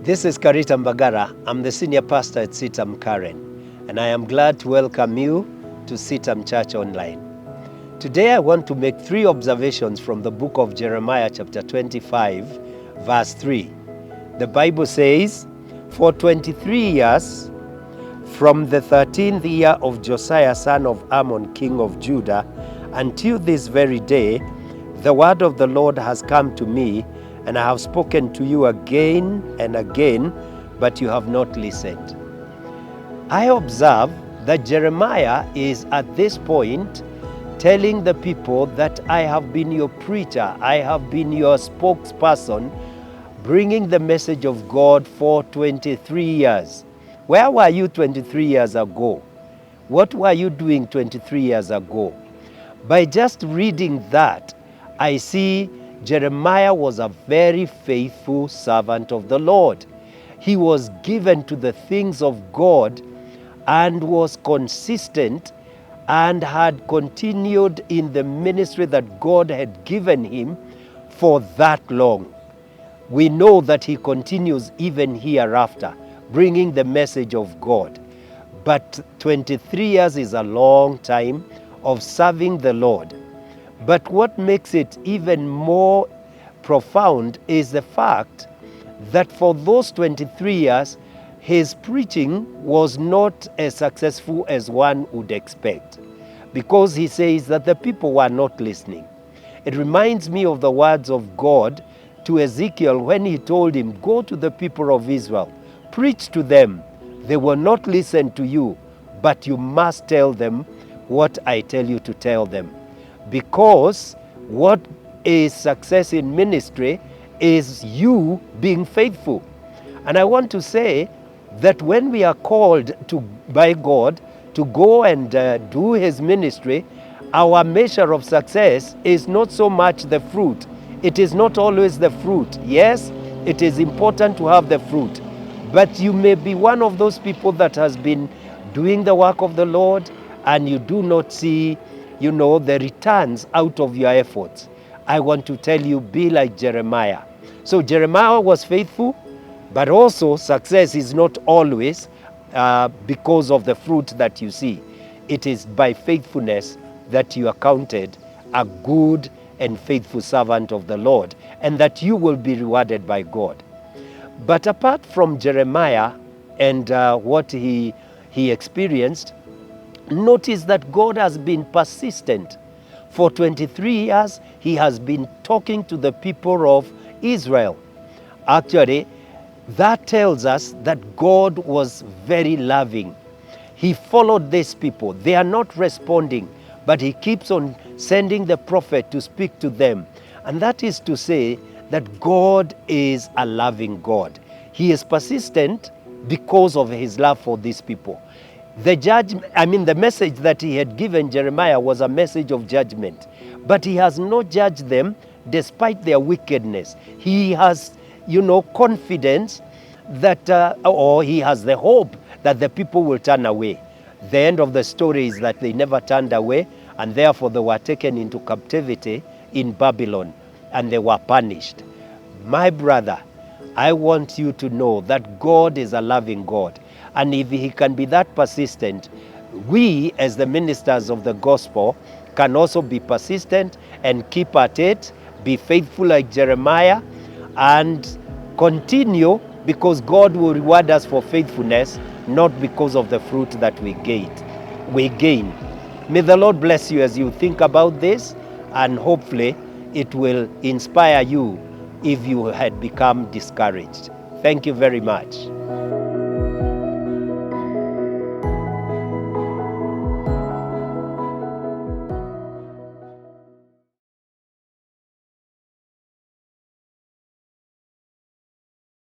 This is Karita Mbagara. I'm the senior pastor at CITAM Karen, and I am glad to welcome you to CITAM ChurchOnline. Today I want to make 3 observations from the book of Jeremiah chapter 25, verse 3. The Bible says, "For 23 years, from the 13th year of Josiah son of Ammon, king of Judah, until this very day, the word of the Lord has come to me, and I have spoken to you again and again, but you have not listened." I observe that Jeremiah is at this point telling the people that I have been your preacher, I have been your spokesperson, bringing the message of God for 23 years. Where were you 23 years ago? What were you doing 23 years ago? By just reading that, I see Jeremiah was a very faithful servant of the Lord. He was given to the things of God and was consistent and had continued in the ministry that God had given him for that long. We know that he continues even hereafter, bringing the message of God. But 23 years is a long time of serving the Lord. But what makes it even more profound is the fact that for those 23 years, his preaching was not as successful as one would expect, because he says that the people were not listening. It reminds me of the words of God to Ezekiel when he told him, "Go to the people of Israel, preach to them. They will not listen to you, but you must tell them what I tell you to tell them." Because what is success in ministry is you being faithful. And I want to say that when we are called by God to go and do his ministry, our measure of success is not so much the fruit. It is not always the fruit. Yes, it is important to have the fruit, but you may be one of those people that has been doing the work of the Lord and you do not see the returns out of your efforts. I want to tell you, be like Jeremiah. So Jeremiah was faithful, but also success is not always because of the fruit that you see. It is by faithfulness that you are counted a good and faithful servant of the Lord, and that you will be rewarded by God. But apart from Jeremiah and what he experienced, notice that God has been persistent. For 23 years, he has been talking to the people of Israel. Actually, that tells us that God was very loving. He followed these people. They are not responding, but he keeps on sending the prophet to speak to them. And that is to say that God is a loving God. He is persistent because of his love for these people. The message that he had given Jeremiah was a message of judgment, but he has not judged them despite their wickedness. He has, confidence that, or he has the hope that the people will turn away. The end of the story is that they never turned away, and therefore they were taken into captivity in Babylon, and they were punished. My brother, I want you to know that God is a loving God. And if he can be that persistent, we as the ministers of the gospel can also be persistent and keep at it, be faithful like Jeremiah, and continue, because God will reward us for faithfulness, not because of the fruit that we gain. May the Lord bless you as you think about this, and hopefully it will inspire you if you had become discouraged. Thank you very much.